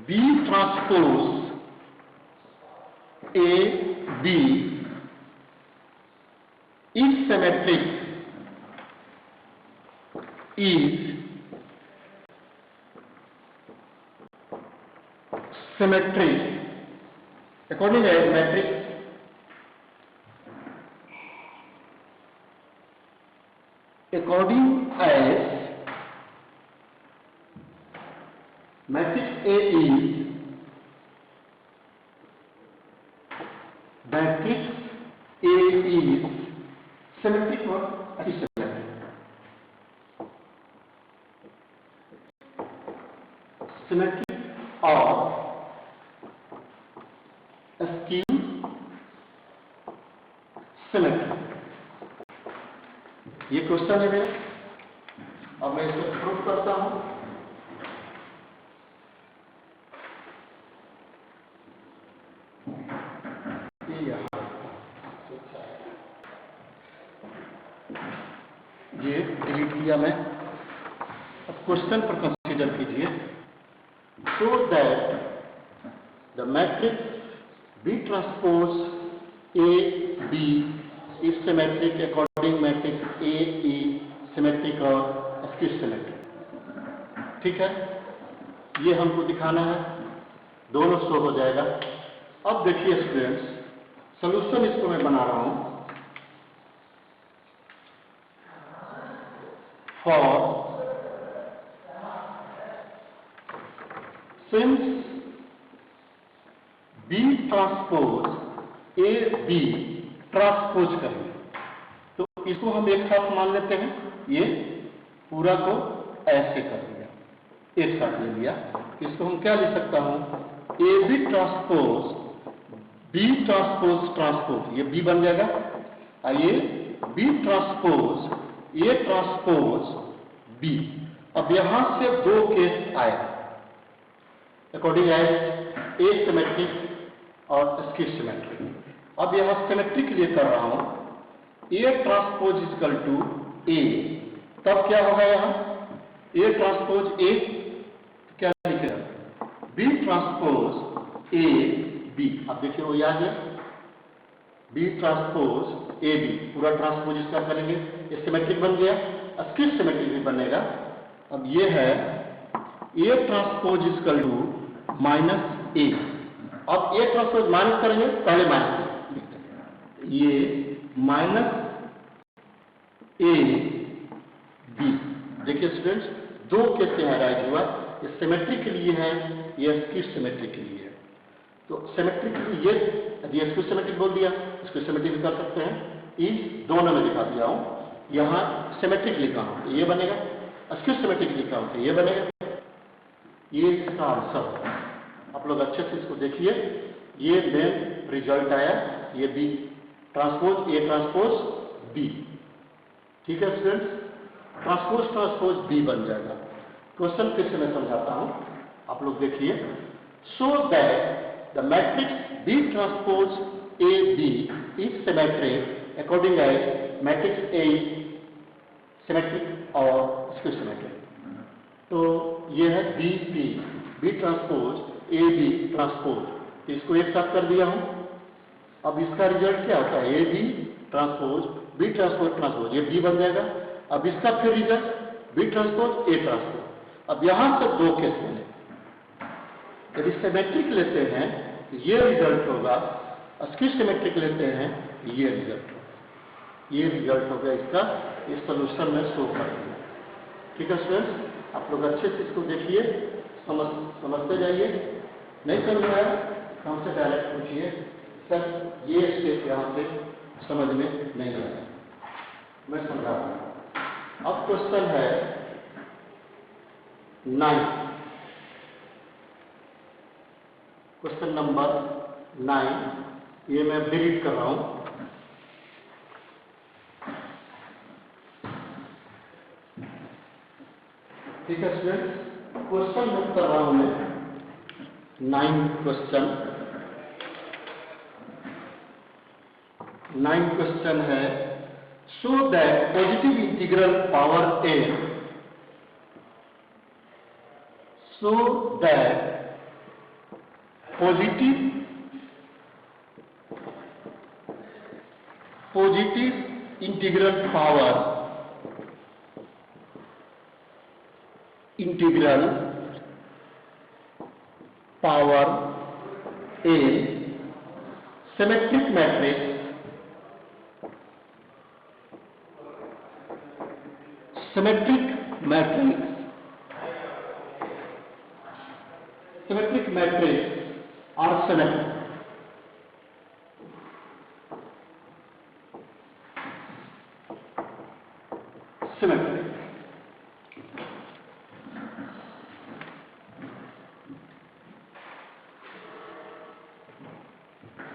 B transpose A B is symmetric is symmetry according as matrix matrix A is symmetric or asymmetric. Symmetric or askew symmetric. ये question है मेरा, अब मैं इसको प्रूफ करता हूं। ये डिलीट किया मैं। अब क्वेश्चन पर कंसीडर कीजिए। So that the matrix B transpose A B is symmetric according matrix A ई सिमेट्रिक और स्क्यू सिमेट्रिक। ठीक है, ये हमको दिखाना है, दोनों शो हो जाएगा। अब देखिए स्टूडेंट्स, सॉल्यूशन इसको मैं बना रहा हूं। For since B transpose A B transpose करेंगे, तो इसको हम एक साथ मान लेते हैं। ये पूरा को ऐसे कर दिया, एक साथ ले लिया। इसको हम क्या लिख सकता हूं? A B transpose B transpose transpose, ये B बन जाएगा। आइए B transpose A transpose B। अब यहां से दो केस आए अकॉर्डिंग एज ए सिमेट्रिक और स्क्यू सिमेट्रिक। अब यहां सिमेट्रिक के लिए कर रहा हूं, A transpose equal to A। तब क्या होगा? यहां A ट्रांसपोज A क्या लिखेगा? B transpose A B। अब देखिए वो याद है, B ट्रांसपोज A B, पूरा ट्रांसपोज इसका करेंगे, ये सिमेट्रिक बन गया। स्क्यू सिमेट्रिक भी बनेगा। अब ये है A transpose equal to minus A। अब A ट्रांसपोज माइनस करेंगे, पहले माइनस ये माइनस A B। देखिए स्टूडेंट्स, दो केस यहाँ राइट हुआ, ये सिमेट्रिक के लिए है, ये स्क्यू सिमेट्रिक के लिए है। तो सिमेट्रिक के लिए यदि स्क्यू सिमेट्रिक बोल दिया, स्क्यू सिमेट्रिक कर सकते हैं। इस दोनों में दिखा दिया हूं। यहां सिमेट्रिक लिखा हूं तो ये बनेगा, स्क्यू सिमेट्रिक लिखा हूं तो ये बनेगा। ये इसका आंसर। आप लोग अच्छे से इसको देखिए, ये मेन रिजल्ट आया, ये B transpose A transpose B. ठीक है स्टूडेंट्स, ट्रांसपोज ट्रांसपोज बी बन जाएगा। क्वेश्चन फिर से मैं समझाता हूं, आप लोग देखिए। So that the matrix B transpose A B is symmetric according as matrix A symmetric और स्क्यू सिमेट्रिक। तो ये है B P, B transpose A B transpose, इसको एक साथ कर दिया हूं। अब इसका रिजल्ट क्या होता है? A B transpose B transpose transpose, ये बी बन जाएगा। अब इसका फिर result B transpose A transpose. अब यहां से दो केस बने, यदि सिमेट्रिक लेते हैं ये रिजल्ट होगा, स्क्यू सिमेट्रिक लेते हैं ये रिजल्ट होगा। ये रिजल्ट हो गया इसका, इस सॉल्यूशन में शो कर दिया। ठीक है स्टूडेंट्स, आप लोग अच्छे से इसको देखिए, समझते जाइए। नहीं समझ में आया हमसे डायरेक्ट पूछिए, सर ये स्टेप यहाँ पे समझ में नहीं आया, मैं समझा रहा हूँ। अब क्वेश्चन है 9, क्वेश्चन नंबर 9, ये मैं डिलीट कर रहा हूं। ठीक है स्टूडेंट, क्वेश्चन बुक कर रहा हूं मैं 9 क्वेश्चन। 9 क्वेश्चन है, so that positive integral power n, so that positive integral power integral power a symmetric matrix symmetric matrix are symmetric.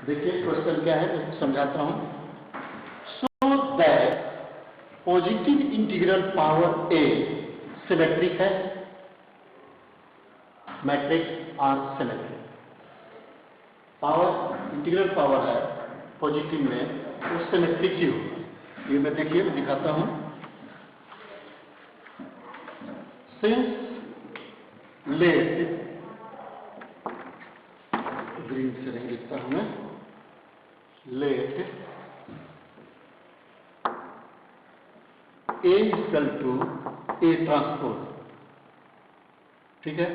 देखिए क्वेश्चन क्या है, मैं समझाता हूं. So that positive integral power a symmetric है, matrix are symmetric. Power integral power है positive में, वो सिमेट्रिक ही होगा. ये मैं देखिए मैं दिखाता हूं. सिंस लेट ग्रीन से रंग लिखता हूं मैं, let A equal to A transpose. ठीक है,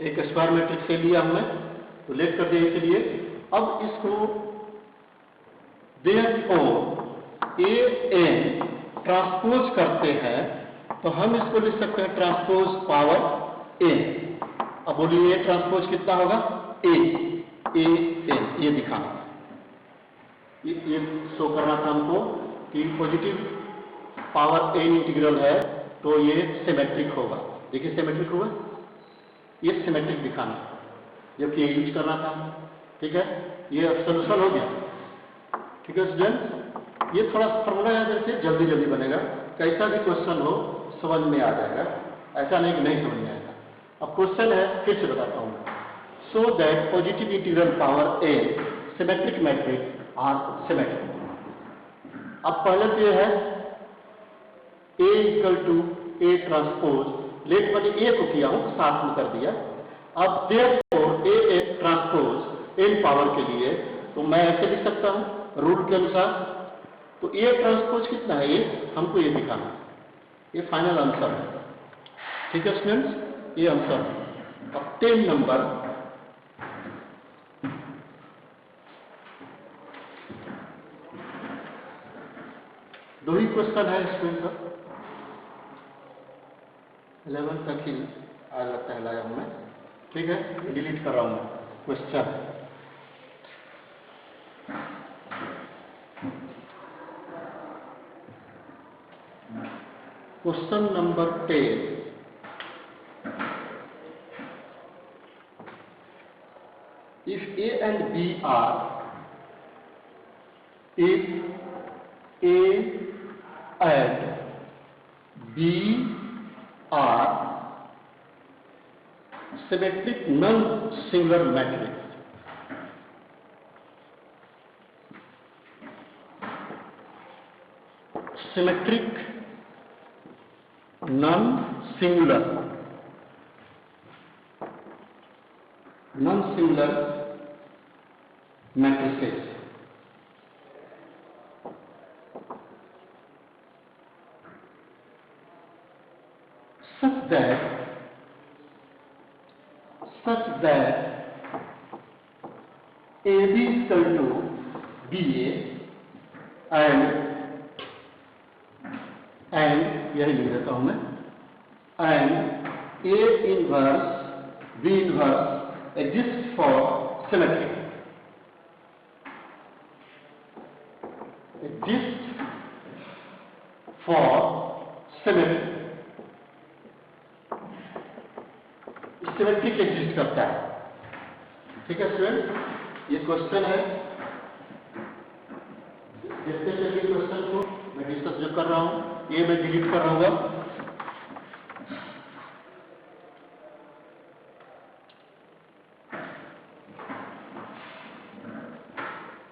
एक स्क्वायर मैट्रिक्स से लिया हमने, तो लेट कर दिया इसलिए. अब इसको देयरफॉर ए एन ट्रांसपोज करते हैं, तो हम इसको लिख सकते हैं ट्रांसपोज पावर ए. अब बोलिए ए ट्रांसपोज कितना होगा, ए एन. ये दिखाना, ये शो करना था हमको कि पॉजिटिव पावर एन इंटीग्रल है तो ये सिमेट्रिक होगा. देखिए सिमेट्रिक होगा, ये सिमेट्रिक दिखाना, जबकि ये यूज करना था. ठीक है, ये सोल्यूशन हो गया. ठीक है स्टूडेंट, ये थोड़ा फॉर्मूला याद रखिए, जल्दी जल्दी बनेगा. कैसा भी क्वेश्चन हो समझ में आ जाएगा, ऐसा नहीं कि नहीं समझ में आएगा. अब क्वेश्चन है, फिर से बताता हूँ. So that positive integral power a symmetric matrix are symmetric. अब पहले तो ये है A equal to A transpose. Let मैंने ए को किया हूं, साथ में कर दिया. अब therefore A transpose n power के लिए, तो मैं ऐसे लिख सकता हूं रूल के अनुसार. तो ए ट्रांसपोज कितना है, ये हमको ये दिखाना. ये फाइनल आंसर है. ठीक है स्टूडेंट्स, ये आंसर है. अब 10 नंबर दो ही क्वेश्चन है स्कूल का, 11 तक ही आ लगता है लाया हूं मैं. ठीक है, डिलीट कर रहा हूं मैं question. Question number 10. If A and B are, if A and B are symmetric non-singular matrix, symmetric non-singular matrices, such that AB is equal to BA and यही लिख देता हूं मैं, and A inverse B inverse exists for symmetry. Exists for symmetry. Symmetric exist करता है. ठीक है student, ये क्वेश्चन है. देखते चलिए क्वेश्चन को. मैं डिस्कस जो कर रहा हूं, ये मैं डिलीट कर रहा हूं.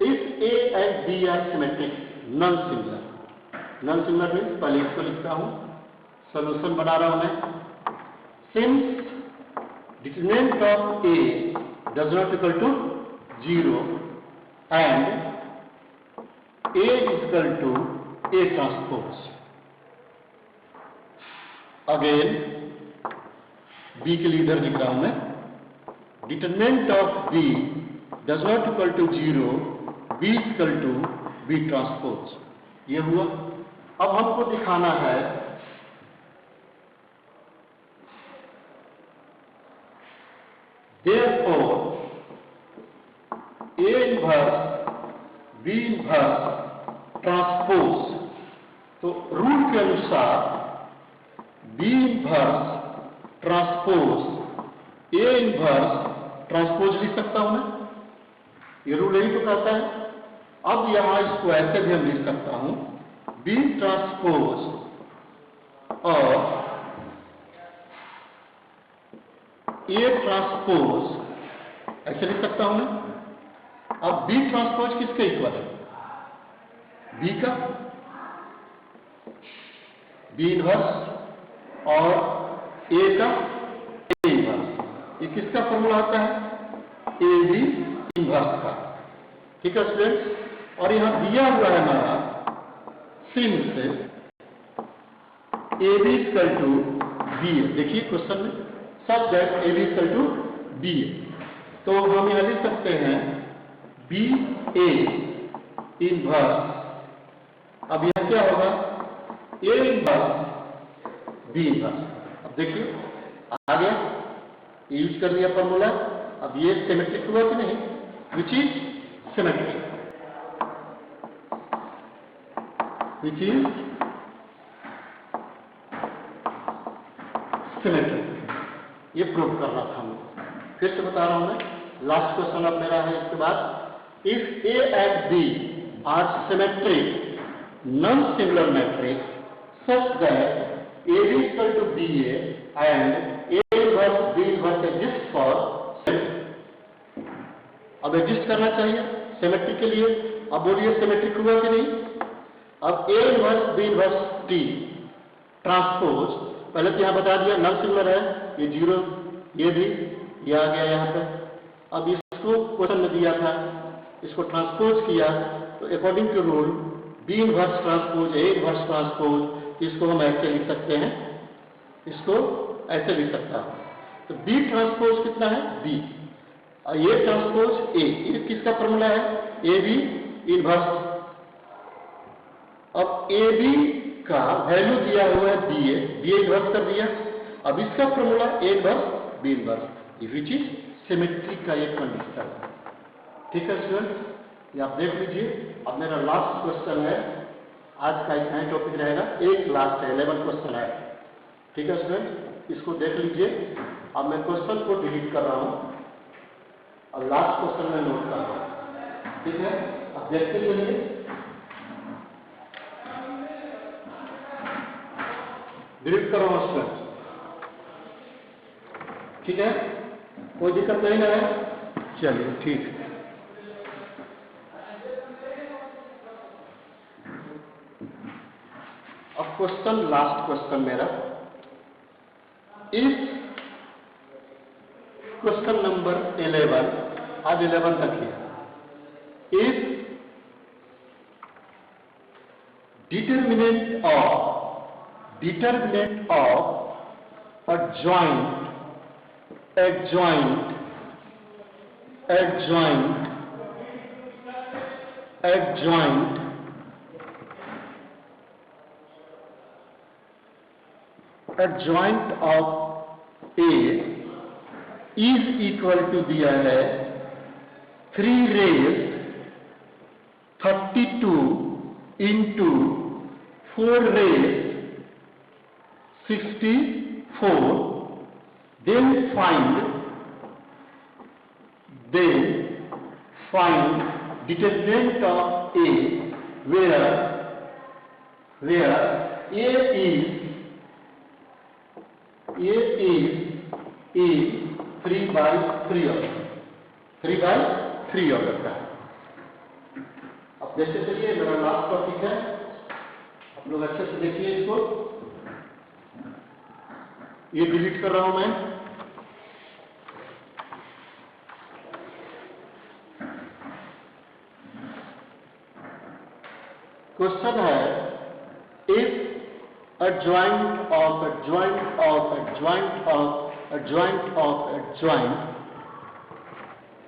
If A and B are symmetric non singular. Non singular means पहले इसको लिखता हूं, सोल्यूशन बना रहा हूं मैं. Since determinant of A does not equal to 0 and A is equal to A transpose. Again B के लिए इधर लिख रहा हूं मैं, determinant of B does not equal to 0, B equal to B transpose. ये हुआ। अब हमको दिखाना है therefore A inverse B inverse transpose. तो रूल के अनुसार B inverse transpose A inverse transpose लिख सकता हूं मैं, ये रूल यही तो कहता है। अब यहां इसको ऐसे भी हम लिख सकता हूं B ट्रांसपोज और A ट्रांसपोज ऐसे लिख सकता हूं मैं। अब B ट्रांसपोज किसके इक्वल है? B का, B इनवर्स और A का A इनवर्स। ये किसका फॉर्मूला आता है? AB इनवर्स का। ठीक है स्टूडेंट्स। और यहां दिया हुआ है हमारा सिन से AB इक्वल टू B। देखिए क्वेश्चन में such that AB equal to B। तो हम यहां लिख सकते हैं BA इनवर्स। अब यह क्या होगा? A inverse B inverse. अब देखिए आ गया, यूज कर दिया फॉर्मूला। अब ये सिमेट्रिक हुआ कि नहीं? Which is symmetric, which is symmetric. ये प्रूव करना था हमें। फिर से बता रहा हूं मैं, लास्ट क्वेश्चन अब मेरा है इसके बाद। If A and B are symmetric non singular matrix such that AB equal to BA and A inverse B inverse exists for symmetry। अब एग्जिस्ट करना चाहिए सिमेट्री के लिए। अब बोलिए सिमेट्रिक हुआ कि नहीं? अब A inverse B inverse T transpose, पहले तो यहां बता दिया नॉन सिंगुलर है, ये 0, ये भी, ये आ गया यहां पे। अब इसको क्वेश्चन में दिया था, इसको ट्रांसपोज किया, तो according to rule B inverse transpose A inverse transpose, इसको हम ऐसे लिख सकते हैं, इसको ऐसे लिख सकता हूं। तो B ट्रांसपोज कितना है? B। और A ट्रांसपोज A, ये किसका फॉर्मूला है? AB inverse. अब AB का वैल्यू दिया हुआ है BA, BA इनवर्स कर दिया। अब इसका formula A inverse B inverse, which is symmetry का एक कंडीशन है। ठीक है स्टूडेंट्स, ये आप देख लीजिए। अब मेरा लास्ट क्वेश्चन है, आज का इतना ही टॉपिक रहेगा, एक लास्ट है, 11 क्वेश्चन है। ठीक है स्टूडेंट्स, इसको देख लीजिए। अब मैं क्वेश्चन को डिलीट कर रहा हूं और लास्ट क्वेश्चन में नोट कर रहा हूं। ठीक है, अब देखते चलिए। डिलीट कर रहा हूं स्टूडेंट्स। ठीक है, कोई दिक्कत नहीं ना है? चलिए ठीक है। अब क्वेश्चन, लास्ट क्वेश्चन मेरा, इस क्वेश्चन नंबर 11, आज 11 तक है। इस determinant of adjoint of A is equal to दिया है 3 raised 32 into 4 raised 64, then find determinant of A where A is 3/3 order, 3/3 order का। अब देखते चलिए, मेरा लास्ट टॉपिक है, आप लोग अच्छे से देखिए इसको। ये डिलीट कर रहा हूं मैं। क्वेश्चन है, if adjoint of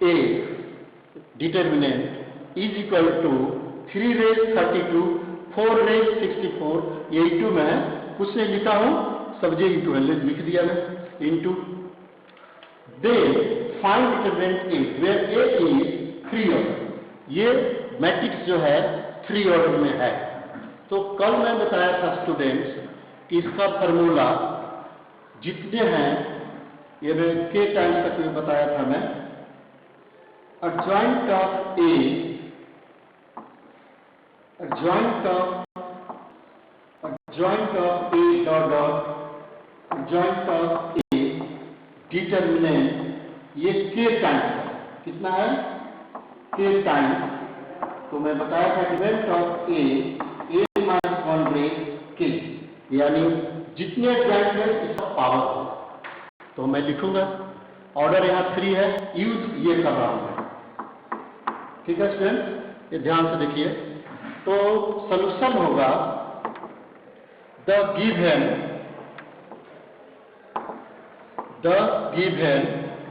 A determinant is equal to 3 raise 32 4 raise 64, ये इंटू में कुछ नहीं लिखा हूं, सब जे इंटू है लिख दिया मैं, into the find determinant A where A is 3 order. ये मैट्रिक्स जो है 3 ऑर्डर में है। तो कल मैं बताया था स्टूडेंट्स कि इसका फॉर्मूला जितने हैं, ये के टाइम्स तक में बताया था मैं, adjoint of A dot adjoint of A determinant ये k टाइम्स, कितना है k टाइम्स। तो मैं बताया था determinant of A minus 1 raise k, यानी जितने एडजॉइंट है इसका पावर हो। तो मैं लिखूंगा ऑर्डर यहाँ 3 है, यूज ये कर रहा हूं मैं, ठीक है स्टूडेंट, ये ध्यान से देखिए। तो सॉल्यूशन होगा the given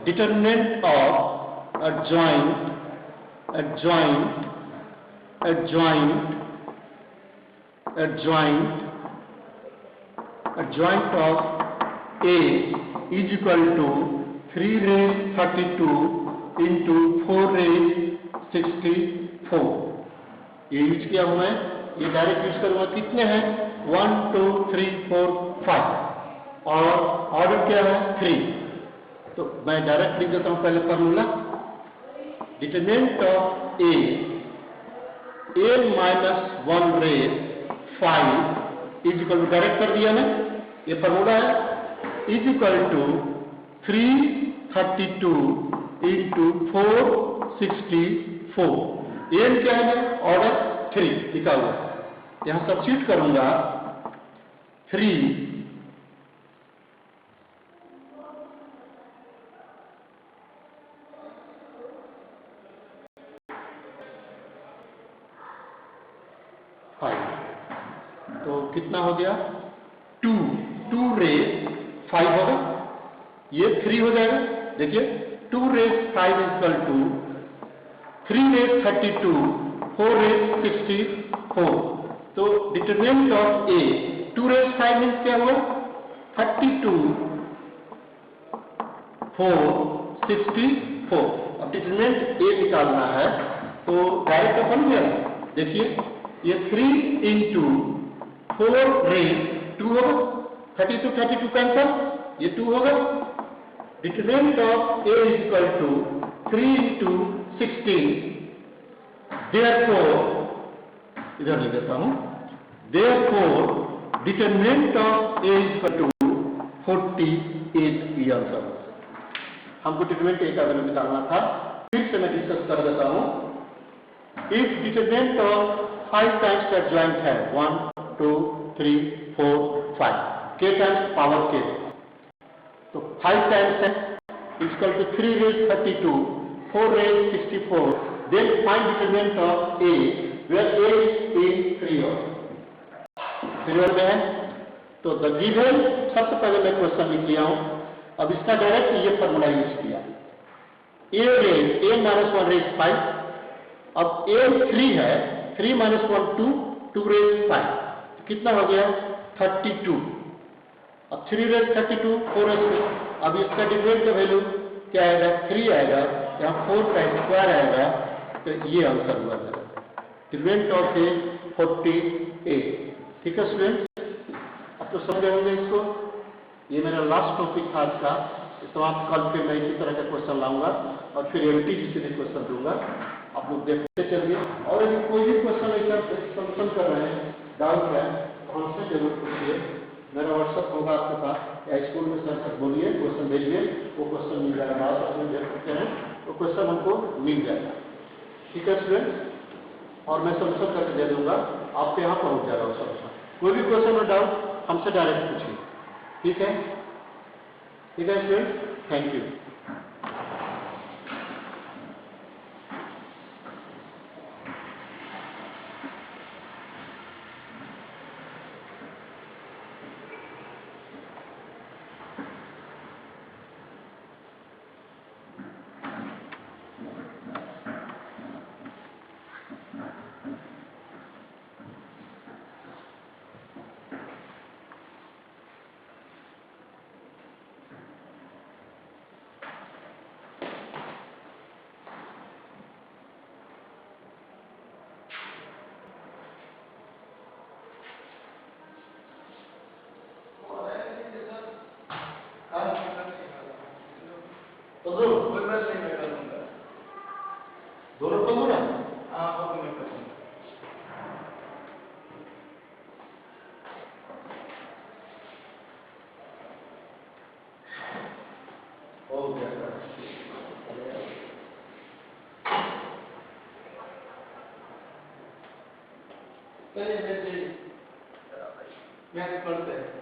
determinant of adjoint of A is equal to 3 raised 32 into 4 raised 64। ये यूज किया हूं मैं, ये डायरेक्ट यूज करूंगा। कितने हैं 1 2 3 4 5 और ऑर्डर क्या है 3। तो मैं डायरेक्ट लिख देता हूं पहले formula, determinant of A minus 1 raise 5 is equal to, direct कर दिया मैं, ये फॉर्मूला है, is equal to 332 into 464। M क्या है ऑर्डर 3 लिखा हुआ, यहां सब्स्टिट्यूट करूंगा 3 5, तो कितना हो गया 2 रेज 5 होगा, ये 3 हो जाएगा। देखिए 2 raise 5 equal to 3 raise 32 4 raise 64। तो determinant of A 2 raise 5 means क्या हुआ 32 4 64। अब डिटर्मिनेंट A निकालना है, तो डायरेक्ट अपन गया, देखिए ये 3 इंटू 4 रेज 2 होगा, 32 32 कैंसल, ये 2 होगा। Determinant of A is equal to 3 into 16, therefore इधर लिख देता हूं, therefore determinant of A is equal to 48। ये आंसर हमको डिटर्मिनेंट A का वैल्यू निकालना था। फिर से मैं डिस्कस कर देता हूं। इफ डिटर्मिनेंट ऑफ 5 टाइम्स का एडजॉइंट है 1 2 3 4 5, k टाइम्स पावर k, तो 5 टाइम्स है equal to 3 raise 32 4 raise 64। Then find determinant of A where A is 3 में है। तो द गिवन, सबसे पहले मैं क्वेश्चन लिख लिया हूं, अब इसका डायरेक्ट ये फॉर्मूला यूज किया, A माइनस 1 रेज 5, अब A 3 है, 3 माइनस 1 2 रेज 5, कितना हो गया 32। अब 3 रेज 32 4 रेज, अब इसका डिफरेंट का वैल्यू क्या आएगा 3 आएगा, यहाँ 4 का स्क्वायर आएगा, तो ये आंसर हुआ है डिफरेंट ऑफ A 48। ठीक है स्टूडेंट, अब तो समझ होंगे इसको। ये मेरा लास्ट टॉपिक था आज का, समाप्त कल फिर मैं इसी तरह का क्वेश्चन लाऊंगा और फिर एमटीजी से भी क्वेश्चन दूंगा, आप लोग देखते चलिए। और यदि कोई भी क्वेश्चन ऐसा सॉल्यूशन कर रहे हैं, डाउट है, तो हमसे जरूर पूछिए। मेरा व्हाट्सएप होगा आपके पास, या स्कूल में सर तक बोलिए, क्वेश्चन भेजिए, वो क्वेश्चन मिल जाएगा, आप देख सकते हैं, वो क्वेश्चन हमको मिल जाएगा। ठीक है स्टूडेंट, और मैं सॉल्यूशन करके दे दूंगा, आपके यहाँ पहुंच जाएगा सॉल्यूशन। कोई भी क्वेश्चन और डाउट हमसे डायरेक्ट पूछिए, ठीक है? ठीक है स्टूडेंट, थैंक यू। तो कोई बात नहीं, मैं कर लूंगा। दोनों कर दो ना। हाँ, वो भी मैं कर लूंगा। हो गया सर। चलिए, मैथ करते हैं।